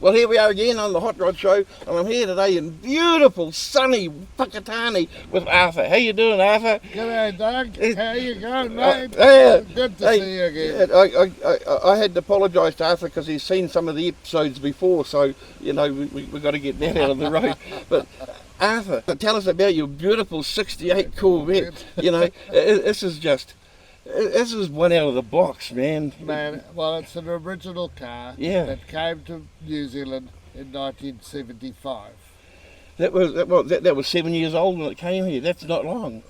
Well, here we are again on the Hot Rod Show, and I'm here today in beautiful, sunny Whakatane with Arthur. How you doing, Arthur? G'day, Doug. How you going, mate? Good to see you again. I had to apologise to Arthur because he's seen some of the episodes before, so, you know, we've got to get that out of the road. But Arthur, tell us about your beautiful 68 Corvette. You know, this is one out of the box, man. Well, it's an original car that came to New Zealand in 1975. That was 7 years old when it came here. That's not long.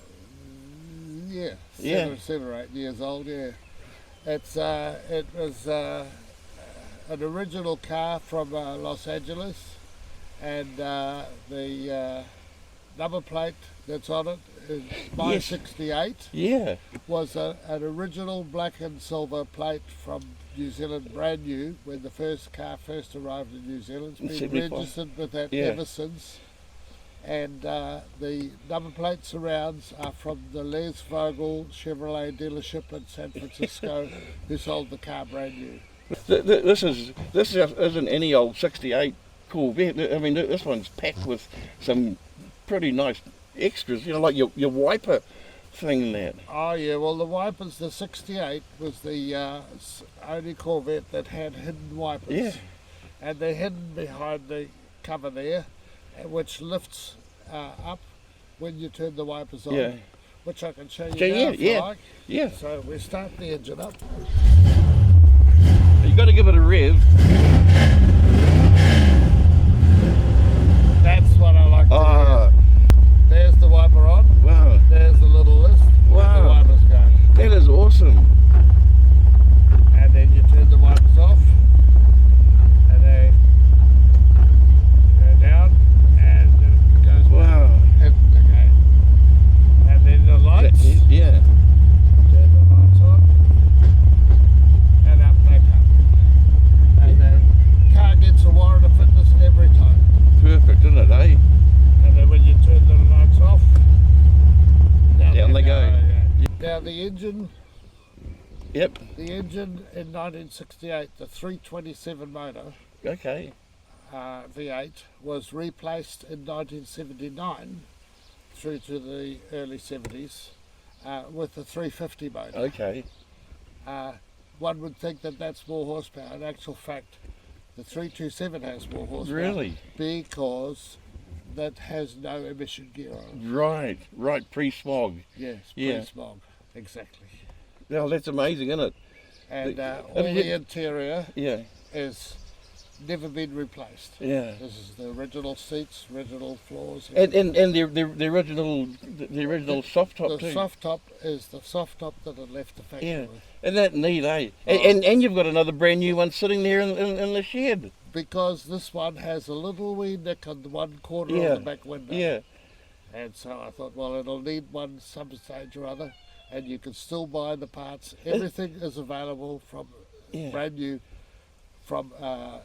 Yeah, seven or 8 years old. Yeah, it was an original car from Los Angeles, and the number plate that's on it is my 68. Yeah, was an original black and silver plate from New Zealand, brand new, when the first car first arrived in New Zealand. It's been registered with that ever since. And the number plate surrounds are from the Les Vogel Chevrolet dealership in San Francisco, who sold the car brand new. This isn't any old 68 Corvette. I mean, this one's packed with some pretty nice extras, you know, like your wiper thing and that. Oh yeah, well the wipers, the 68 was the only Corvette that had hidden wipers. Yeah. And they're hidden behind the cover there, which lifts up when you turn the wipers on. Yeah. Which I can show you now if you like. Yeah. So we start the engine up. You got to give it a rev. That's what I like to hear. There's the wiper on. Wow. There's the little list. Wow. The wipers go. That is awesome. And then you turn the wipers off. And they go down. And then it goes hidden again. And then the lights. Yeah. Turn the lights on. And up they come. And the car gets a warrant of fitness every time. Perfect, isn't it, eh? And then when you turn the lights off, down they go. Now the engine. Yep. The engine in 1968, the 327 motor. Okay. V8 was replaced in 1979 through to the early 70s with the 350 motor. Okay. One would think that that's more horsepower. In actual fact, the 327 has more horsepower. Really? Because that has no emission gear on it. Right, pre-smog. Yes, pre-smog, exactly. Well, that's amazing, isn't it? And all the interior is never been replaced. Yeah. This is the original seats, original floors. And the original soft top too. The soft top is the soft top that it left the factory with. And that neat, eh? And you've got another brand new one sitting there in the shed. Because this one has a little wee nick on the one corner of the back window. Yeah. And so I thought, well, it'll need one some stage or other, and you can still buy the parts. Everything is available from brand new from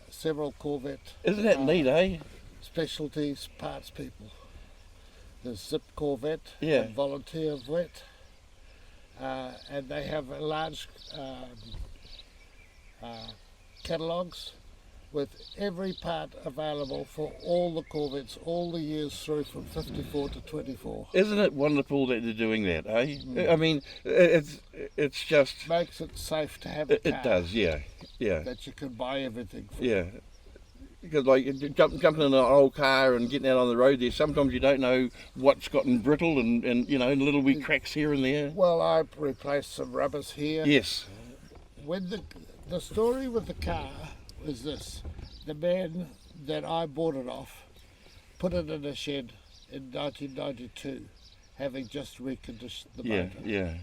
several Corvette. Isn't that neat, eh? Specialties parts people. There's Zip Corvette, and Volunteer Vet, and they have large catalogues with every part available for all the Corvettes, all the years through from 54 to 24. Isn't it wonderful that they're doing that, eh? I mean, it's just... Makes it safe to have a car. It does, yeah. That you can buy everything for. Yeah. Because like jumping in an old car and getting out on the road there, sometimes you don't know what's gotten brittle and you know, little wee cracks here and there. Well, I replaced some rubbers here. Yes. When the story with the car is this: the man that I bought it off put it in a shed in 1992, having just reconditioned the motor. Yeah.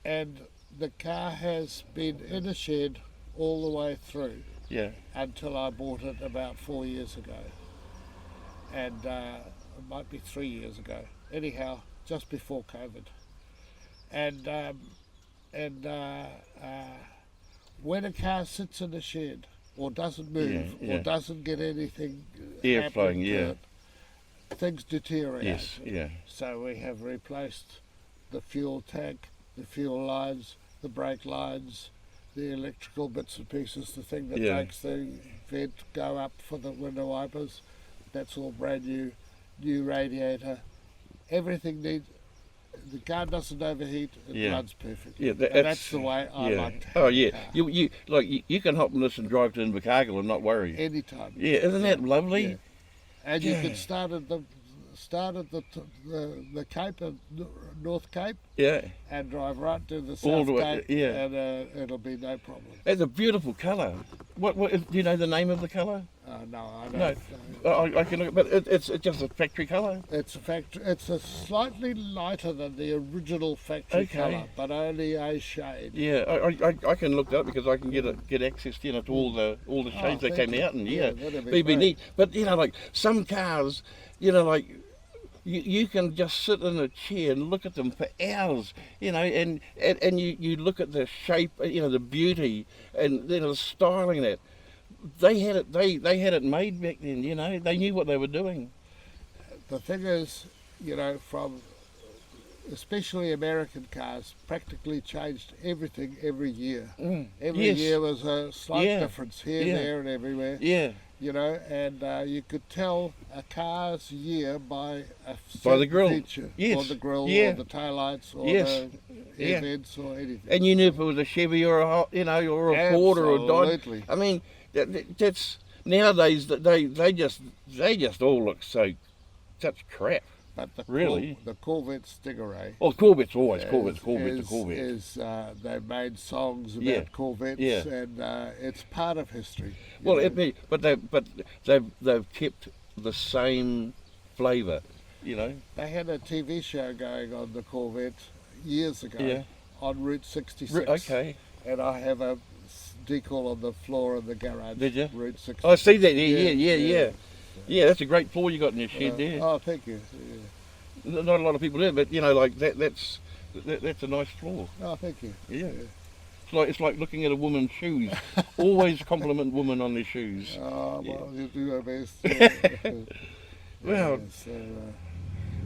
And the car has been in a shed all the way through. Yeah. Until I bought it about 4 years ago, and it might be 3 years ago. Anyhow, just before COVID, and when a car sits in a shed or doesn't move or doesn't get anything airflowing, things deteriorate. Yes, yeah. So we have replaced the fuel tank, the fuel lines, the brake lines, the electrical bits and pieces, the thing that Yeah. makes the vent go up for the window wipers, that's all brand new radiator. Everything needs. The car doesn't overheat. It Yeah. runs perfectly. Yeah, And that's the way I yeah. like to have Oh a yeah, car. you can hop on this and drive to Invercargill and not worry. Anytime. Yeah, isn't that lovely? Yeah. And you Yeah. can start at the Cape, North Cape, Yeah, and drive right to the All South the way- Cape, yeah. and it'll be no problem. it's a beautiful colour. Do you know the name of the colour? No, I No. don't. I can look, but it's just a factory colour. It's a It's a slightly lighter than the original factory Okay. colour, but only a shade. Yeah, I can look that up because I can get access, to all the shades that thank came you. out, and Yeah, yeah, that'd be be great. neat. But like some cars, like you can just sit in a chair and look at them for hours, and you look at the shape, the beauty, and the styling that. They had it made back then, they knew what they were doing. The thing is, from especially American cars, practically changed everything every year. Every Yes. year was a slight Yeah. difference here, Yeah. there, and everywhere. Yeah, And you could tell a car's year by a the grille. feature, Yes. or the grille, Yeah. or the taillights, or Yes. the Yeah. air vents, or anything. and you knew if it was a Chevy or or a Ford or a Dodge. Absolutely. I mean, that's nowadays that they just all look such crap. But Really? the Corvette Stingray. Oh, Corvette's always is- Corvette, is- the Corvette. They've made songs about Yeah. Corvettes, Yeah. and it's part of history. you Well, know. they've kept the same flavour, They had a TV show going on the Corvette years ago Yeah. on Route 66. Okay. And I have a decal on the floor of the garage. Did you? Route 66. I see that. Yeah. Yeah, that's a great floor you got in your shed there. Oh, thank you. Yeah. Not a lot of people do, but like that's a nice floor. Oh, thank you. Yeah. It's like looking at a woman's shoes. Always compliment women on their shoes. Oh, Yeah. well, you do your best. Well, Yeah, so,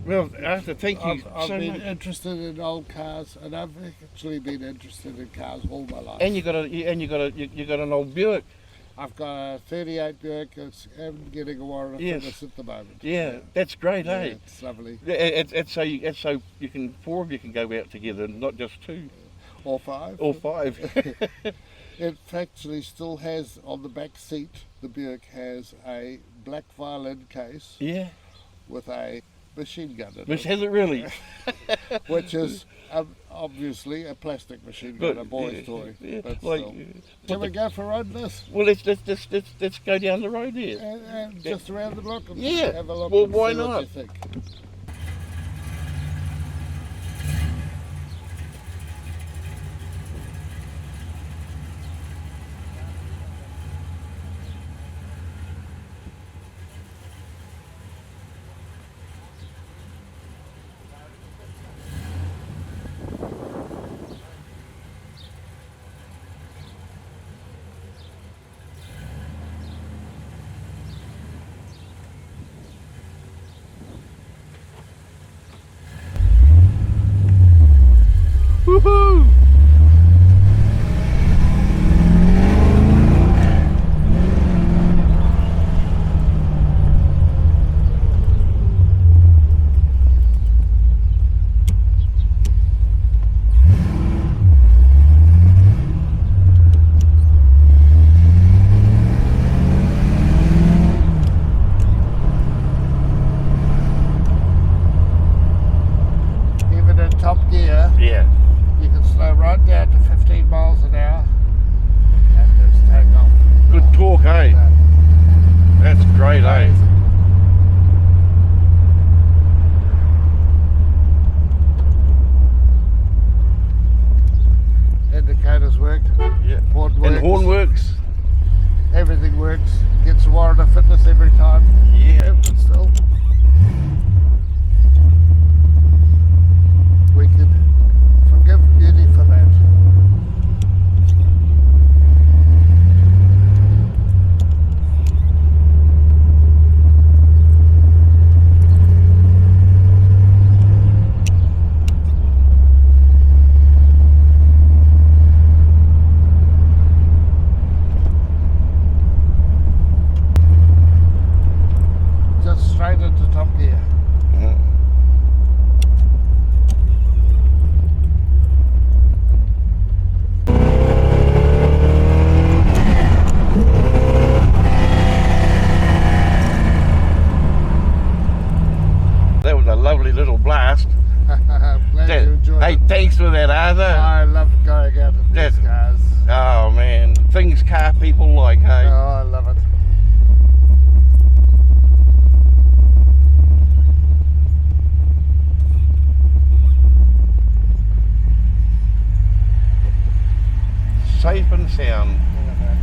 Well, Arthur, thank you I've so been much. interested in old cars, and I've actually been interested in cars all my life. And you got an old Buick. I've got a 38 Buick. I'm getting a warrant of Yes. fitness at the moment. Yeah, that's great, Yeah, eh? it's lovely. It's so you can four of you can go out together, not just two Or five. or five. It actually still has on the back seat. The Buick has a black violin case Yeah, with a machine gun in which it, has it really? which is obviously a plastic machine gun, a boy's toy. Yeah, But like, still. Can we go for a ride in this? well, let's go down the road there. And just around the block and Yeah. have a look Well, and why see what not? you think. Woohoo! Even in top gear, Yeah. you can slow right down to 15 miles an hour and just take off. Good talk, eh? That's great, eh? Indicators work, Yeah. horn And works, the horn works. everything works. Gets a warrant of fitness every time. Yeah. But still, we can forgive Beauty for that. Yeah. That was a lovely little blast. I'm glad you enjoyed Hey, it. thanks for that, Arthur. I love going out in these cars. Oh man, things car people like, hey? Oh, I love it. Safe and sound. Look at that.